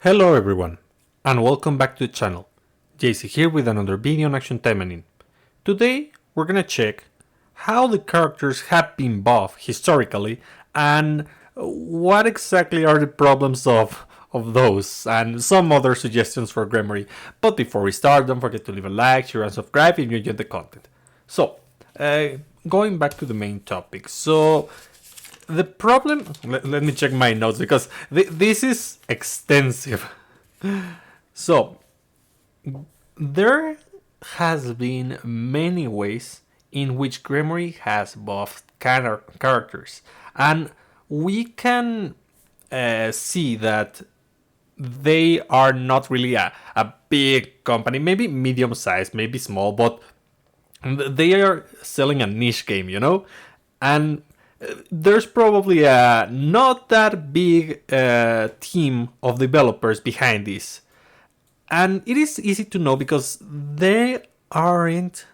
Hello everyone, and welcome back to the channel. JC here with another video on Action Taimanin. Today we're gonna check how the characters have been buffed historically and what exactly are the problems of those and some other suggestions for Gremory. But before we start, don't forget to leave a like, share and subscribe if you enjoyed the content. So, going back to the main topic. So, the problem, let me check my notes because this is extensive. So, there has been many ways in which Gremory has buffed characters, and we can see that they are not really a big company, maybe medium sized, maybe small, but they are selling a niche game, and there's probably a not that big team of developers behind this. And it is easy to know because they aren't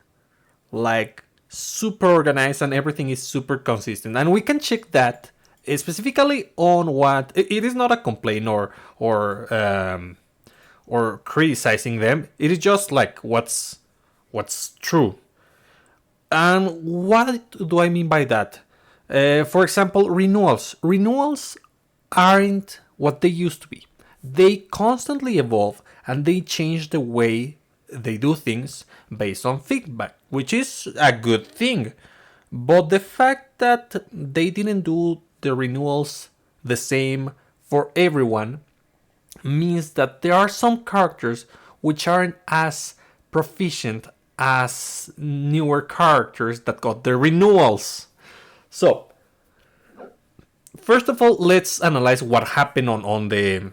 like super organized and everything is super consistent. And we can check that specifically on what it is not a complaint or criticizing them. It is just like what's true. And what do I mean by that? For example, renewals. Renewals aren't what they used to be. They constantly evolve and they change the way they do things based on feedback, which is a good thing. But the fact that they didn't do the renewals the same for everyone means that there are some characters which aren't as proficient as newer characters that got their renewals. So, first of all, let's analyze what happened on the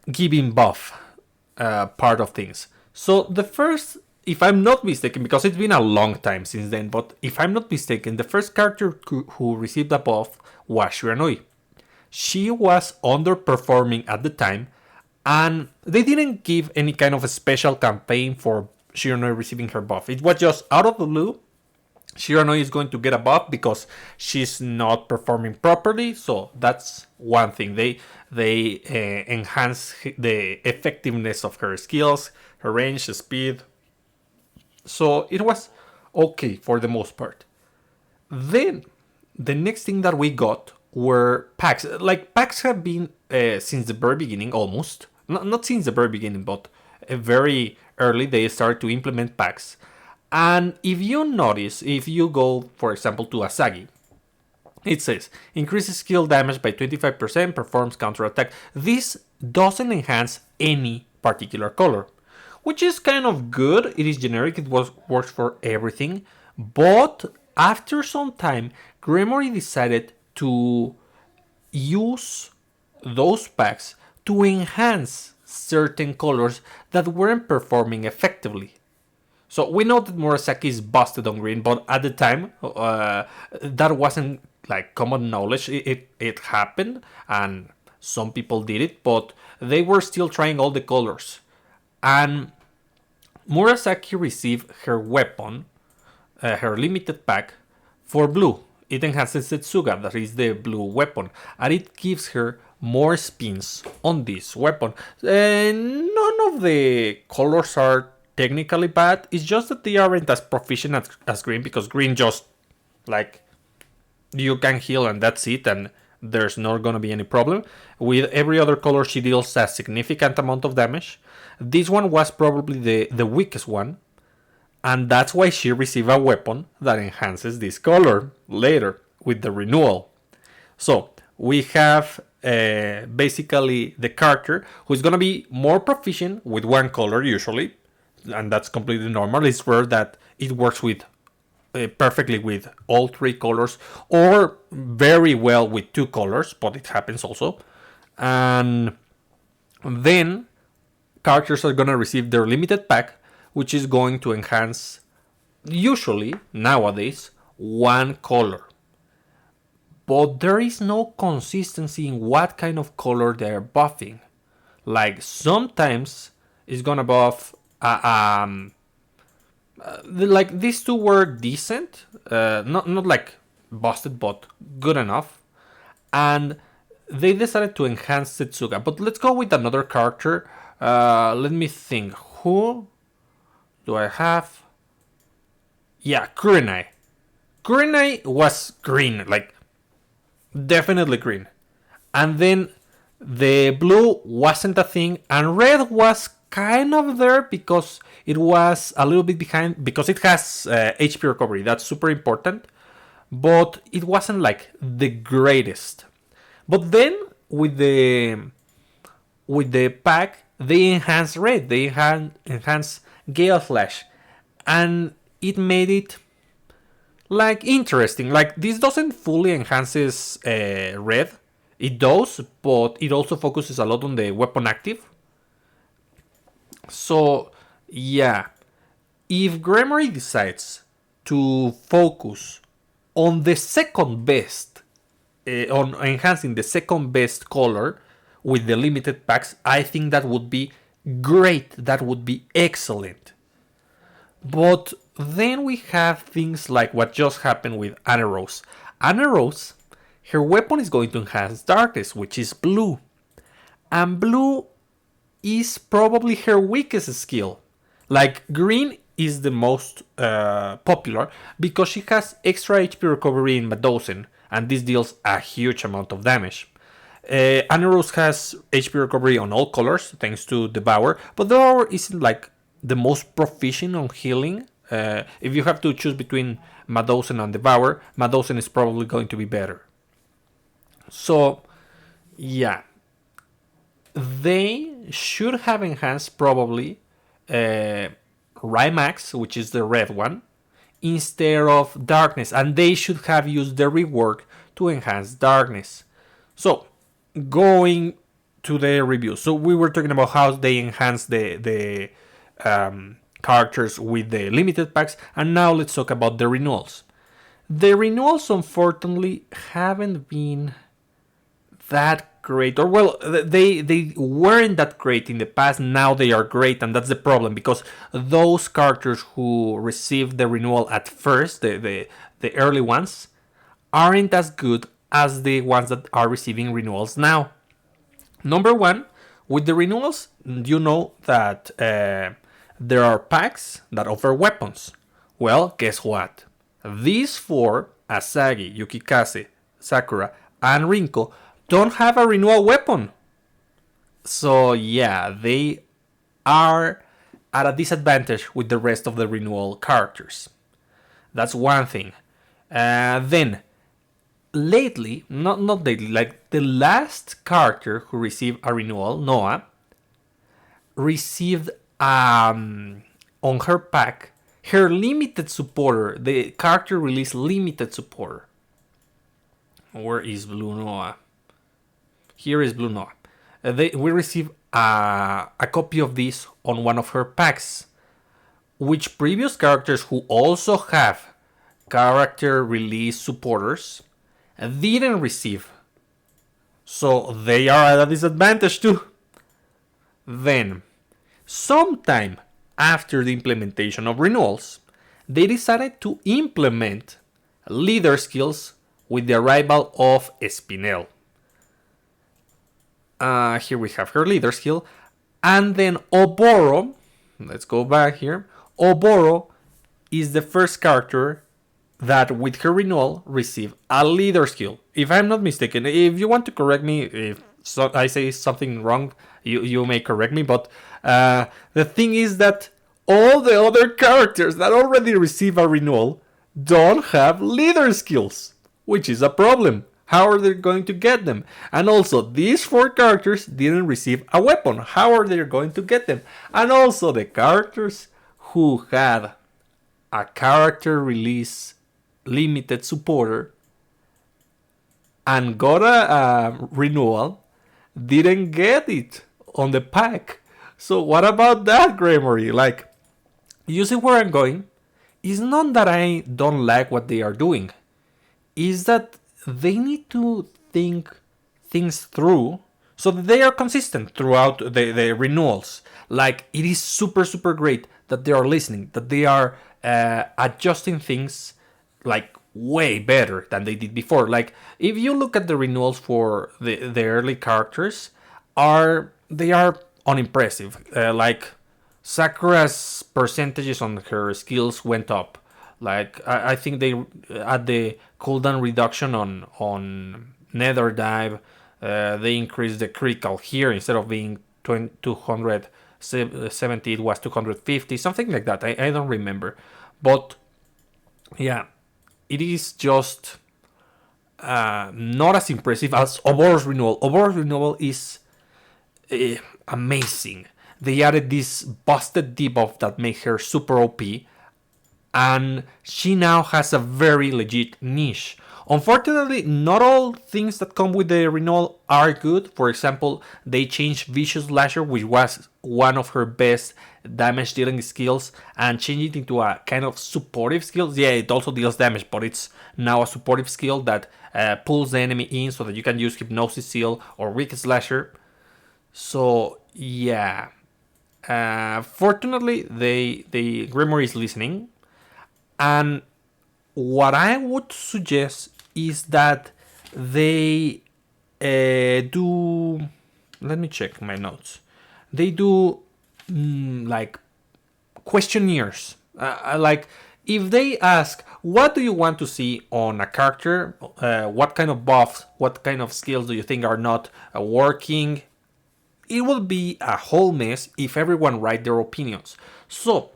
giving buff part of things. So, the first, if I'm not mistaken, because it's been a long time since then, but if I'm not mistaken, the first character who received a buff was Shiranui. She was underperforming at the time, and they didn't give any kind of a special campaign for Shiranui receiving her buff. It was just out of the blue. Shiranui is going to get a buff because she's not performing properly, so that's one thing. They enhance the effectiveness of her skills, her range, speed. So it was okay for the most part. Then the next thing that we got were packs. Like packs have been since the very beginning, almost not since the very beginning, but very early they started to implement packs. And if you notice, if you go, for example, to Asagi, it says, increases skill damage by 25%, performs counterattack. This doesn't enhance any particular color, which is kind of good. It is generic, it works for everything. But after some time, Gremory decided to use those packs to enhance certain colors that weren't performing effectively. So we know that Murasaki is busted on green, but at the time, that wasn't like common knowledge. It happened, and some people did it, but they were still trying all the colors. And Murasaki received her weapon, her limited pack, for blue. It enhances Setsuga, that is the blue weapon, and it gives her more spins on this weapon. None of the colors are technically bad. It's just that they aren't as proficient as green, because green just like you can heal and that's it, and there's not gonna be any problem. With every other color she deals a significant amount of damage. This one was probably the weakest one, and that's why she received a weapon that enhances this color later with the renewal. So we have basically the character who's gonna be more proficient with one color usually, and that's completely normal. It's rare that it works with perfectly with all three colors, or very well with two colors, but it happens also. And then characters are gonna receive their limited pack, which is going to enhance, usually nowadays, one color. But there is no consistency in what kind of color they're buffing. Like sometimes it's gonna buff like these two were decent, not like busted, but good enough. And they decided to enhance Tetsuga. But let's go with another character. Let me think. Who do I have? Yeah, Kurenai. Kurenai was green, like definitely green. And then the blue wasn't a thing, and red was kind of there because it was a little bit behind because it has HP recovery. That's super important, but it wasn't like the greatest. But then with the pack, they enhanced red, they enhanced Gale Flash, and it made it like interesting. Like this doesn't fully enhances red, it does, but it also focuses a lot on the weapon active. So yeah, if Gremory decides to focus on the second best, on enhancing the second best color with the limited packs, I think that would be great. That would be excellent. But then we have things like what just happened with Aneros. Aneros, her weapon is going to enhance darkness, which is blue. And blue is probably her weakest skill. Like green is the most popular because she has extra HP recovery in Madosen, and this deals a huge amount of damage. Aneros has HP recovery on all colors thanks to Devour, but Devour isn't like the most proficient on healing. If you have to choose between Madosen and Devour, Madosen is probably going to be better. So, yeah, they should have enhanced probably Rymax, which is the red one, instead of Darkness, and they should have used the rework to enhance Darkness. So, going to the review. So we were talking about how they enhance the characters with the limited packs, and now let's talk about the renewals. The renewals, unfortunately, haven't been that great, or well, they weren't that great in the past. Now they are great, and that's the problem, because those characters who received the renewal at first, the early ones, aren't as good as the ones that are receiving renewals now. Number one, with the renewals, you know that there are packs that offer weapons. Well, guess what? These four, Asagi, Yukikaze, Sakura, and Rinko, don't have a renewal weapon. So yeah, they are at a disadvantage with the rest of the renewal characters. That's one thing. Then, lately, not lately, like the last character who received a renewal, Noah, received on her pack her limited supporter. The character released limited supporter. Where is Blue Noah? Here is Blue Noah. We received a copy of this on one of her packs, which previous characters who also have character release supporters didn't receive. So they are at a disadvantage too. Then, sometime after the implementation of renewals, they decided to implement leader skills with the arrival of Spinel. Here we have her leader skill. And then Oboro, let's go back here. Oboro is the first character that with her renewal received a leader skill. If I'm not mistaken, if you want to correct me, if I say something wrong, you may correct me. But the thing is that all the other characters that already receive a renewal don't have leader skills, which is a problem. How are they going to get them? And also, these four characters didn't receive a weapon. How are they going to get them? And also, the characters who had a character release limited supporter and got a renewal didn't get it on the pack. So what about that, Gremory? Like, you see where I'm going? It's not that I don't like what they are doing. It's that they need to think things through so that they are consistent throughout the renewals. Like, it is super, super great that they are listening, that they are adjusting things like way better than they did before. Like if you look at the renewals for the early characters, they are unimpressive. Like Sakura's percentages on her skills went up. Like I think they at the cooldown reduction on Nether Dive, they increased the critical here instead of being 270, it was 250, something like that. I don't remember, but yeah, it is just not as impressive as Obor's Renewal. Obor's Renewal is amazing. They added this busted debuff that makes her super OP, and she now has a very legit niche. Unfortunately, not all things that come with the renewal are good. For example, they changed Vicious Slasher, which was one of her best damage dealing skills, and changed it into a kind of supportive skill. Yeah, it also deals damage, but it's now a supportive skill that pulls the enemy in so that you can use Hypnosis Seal or Wicked Slasher. So yeah, fortunately, the Grimoire is listening, and what I would suggest is that they do. Let me check my notes. They do like questionnaires. Like if they ask, what do you want to see on a character? What kind of buffs? What kind of skills do you think are not working? It will be a whole mess if everyone write their opinions. So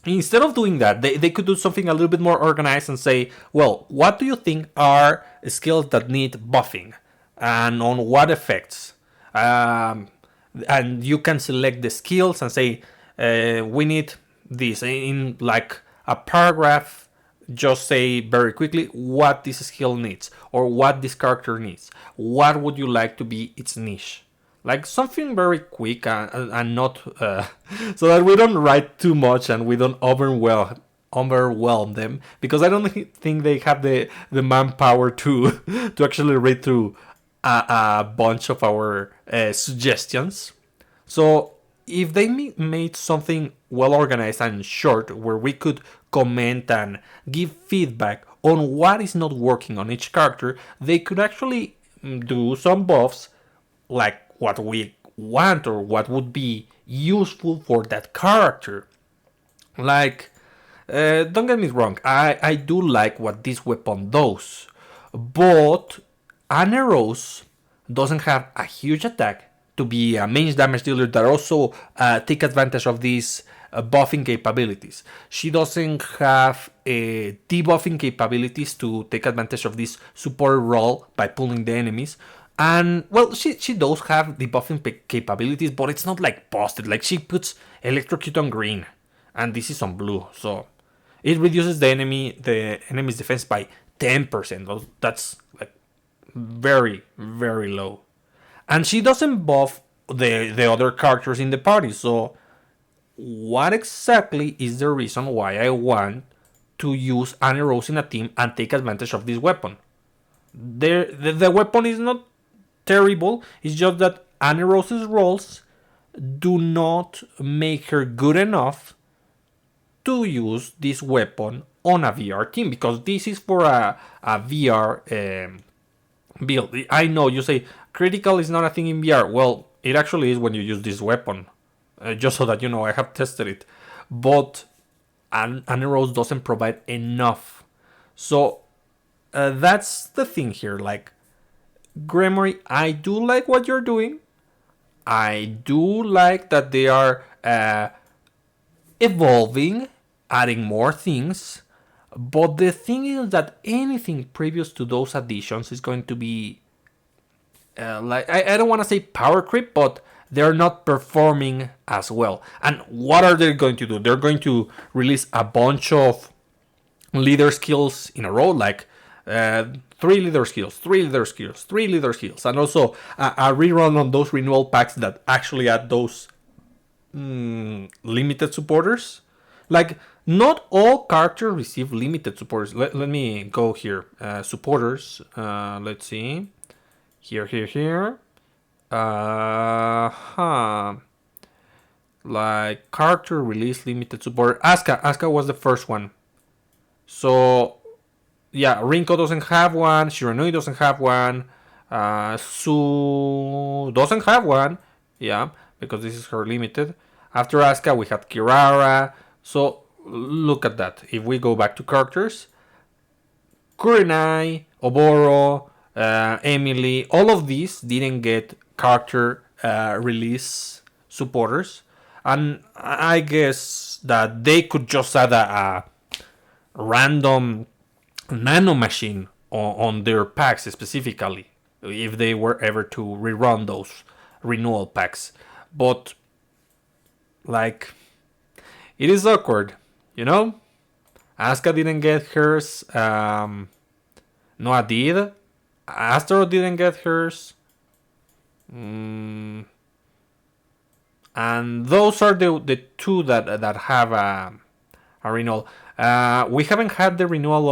instead of doing that, they could do something a little bit more organized and say, well, what do you think are skills that need buffing? And on what effects? And you can select the skills and say, we need this. In like a paragraph, just say very quickly what this skill needs or what this character needs. What would you like to be its niche? Like something very quick and not so that we don't write too much and we don't overwhelm them, because I don't think they have the manpower to to actually read through a bunch of our suggestions. So if they made something well organized and short where we could comment and give feedback on what is not working on each character, they could actually do some buffs like what we want or what would be useful for that character. Like, don't get me wrong, I do like what this weapon does, but Aneros doesn't have a huge attack to be a main damage dealer that also take advantage of these buffing capabilities. She doesn't have debuffing capabilities to take advantage of this support role by pulling the enemies. And well, she does have debuffing capabilities, but it's not like busted. Like she puts electrocute on green, and this is on blue, so it reduces the enemy's defense by 10%. That's like very very low, and she doesn't buff the other characters in the party. So what exactly is the reason why I want to use Annie Rose in a team and take advantage of this weapon? The weapon is not terrible. It's just that Annie Rose's rolls do not make her good enough to use this weapon on a VR team, because this is for a VR build. I know you say critical is not a thing in VR. Well, it actually is when you use this weapon. Just so that you know, I have tested it. But Annie Rose doesn't provide enough. So that's the thing here. Like, Grimoire, I do like what you're doing. I do like that they are evolving, adding more things. But the thing is that anything previous to those additions is going to be like, I don't want to say power creep, but they're not performing as well. And what are they going to do? They're going to release a bunch of leader skills in a row, like 3 leader skills, 3 leader skills, 3 leader skills, and also a rerun on those renewal packs that actually add those limited supporters. Like, not all characters receive limited supporters. Let me go here. Supporters. Let's see. Here. Like, character release limited support. Asuka was the first one. So yeah, Rinko doesn't have one, Shiranui doesn't have one, Su doesn't have one, yeah, because this is her limited. After Asuka, we had Kirara. So look at that. If we go back to characters, Kurenai, Oboro, Emily, all of these didn't get character release supporters, and I guess that they could just add a random nano machine on their packs specifically if they were ever to rerun those renewal packs. But like, it is awkward, you know. Asuka didn't get hers. Noah did. Astro didn't get hers. And those are the two that have a renewal. We haven't had the renewal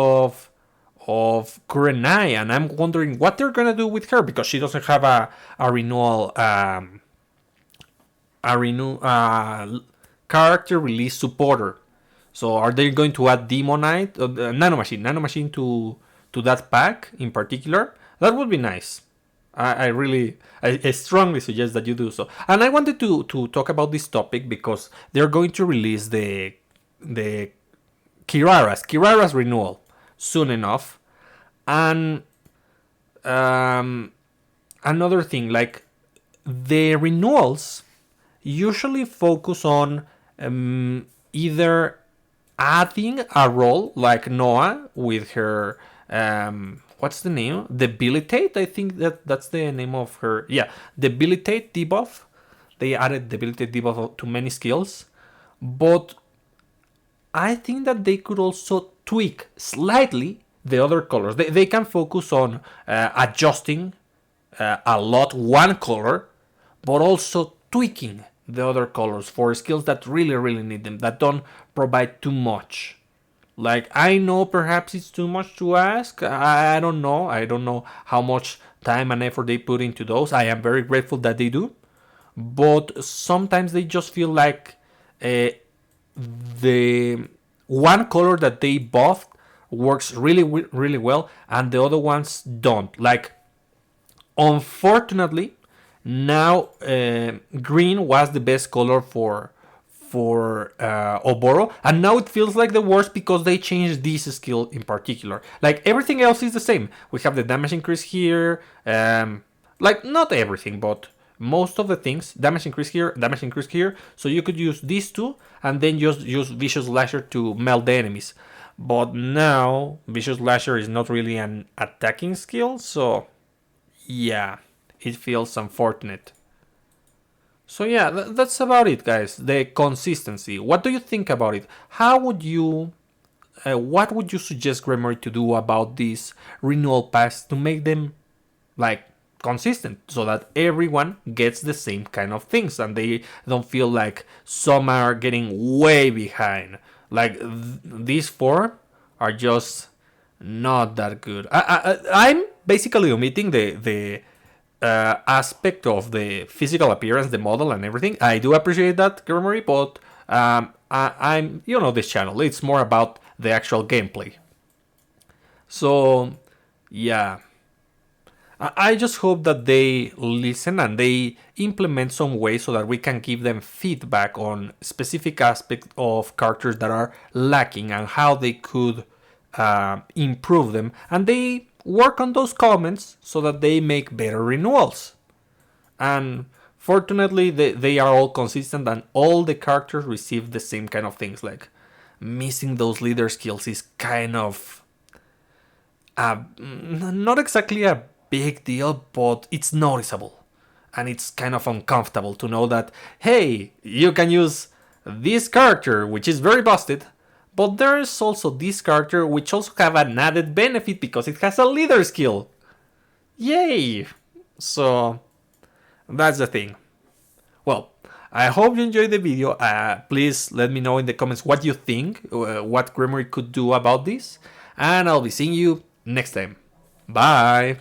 of Kurenai, and I'm wondering what they're gonna do with her because she doesn't have a renewal character release supporter. So are they going to add Demonite, Nano Machine to that pack in particular? That would be nice. I strongly suggest that you do so. And I wanted to talk about this topic because they're going to release the Kirara's renewal soon enough. And another thing, like the renewals usually focus on either adding a role like Noah with her what's the name? Debilitate, I think that's the name of her. Yeah, Debilitate debuff. They added Debilitate debuff to many skills. But I think that they could also tweak slightly the other colors. They can focus on adjusting a lot one color, but also tweaking the other colors for skills that really need them, that don't provide too much. Like, I know perhaps it's too much to ask. I don't know. I don't know how much time and effort they put into those. I am very grateful that they do. But sometimes they just feel like the one color that they buffed works really well and the other ones don't. Like, unfortunately, now green was the best color for Oboro, and now it feels like the worst because they changed this skill in particular. Like, everything else is the same. We have the damage increase here, like, not everything, but most of the things. Damage increase here, so you could use these two and then just use Vicious Lasher to melt the enemies. But now Vicious Lasher is not really an attacking skill, so yeah, it feels unfortunate. So yeah, that's about it, guys. The consistency. What do you think about it? How would you, what would you suggest Gremory to do about these renewal packs to make them like consistent, so that everyone gets the same kind of things and they don't feel like some are getting way behind? Like these four are just not that good. I'm basically omitting the aspect of the physical appearance, the model, and everything. I do appreciate that, Gremory, but I'm, you know, this channel, it's more about the actual gameplay. So, yeah. I just hope that they listen and they implement some way so that we can give them feedback on specific aspects of characters that are lacking and how they could improve them. And they work on those comments so that they make better renewals. And fortunately, they are all consistent and all the characters receive the same kind of things. Like, missing those leader skills is kind of not exactly a big deal, but it's noticeable. And it's kind of uncomfortable to know that, hey, you can use this character, which is very busted, but there's also this character which also have an added benefit because it has a leader skill. Yay! So, that's the thing. Well, I hope you enjoyed the video. Please let me know in the comments what you think, what Gremory could do about this. And I'll be seeing you next time. Bye!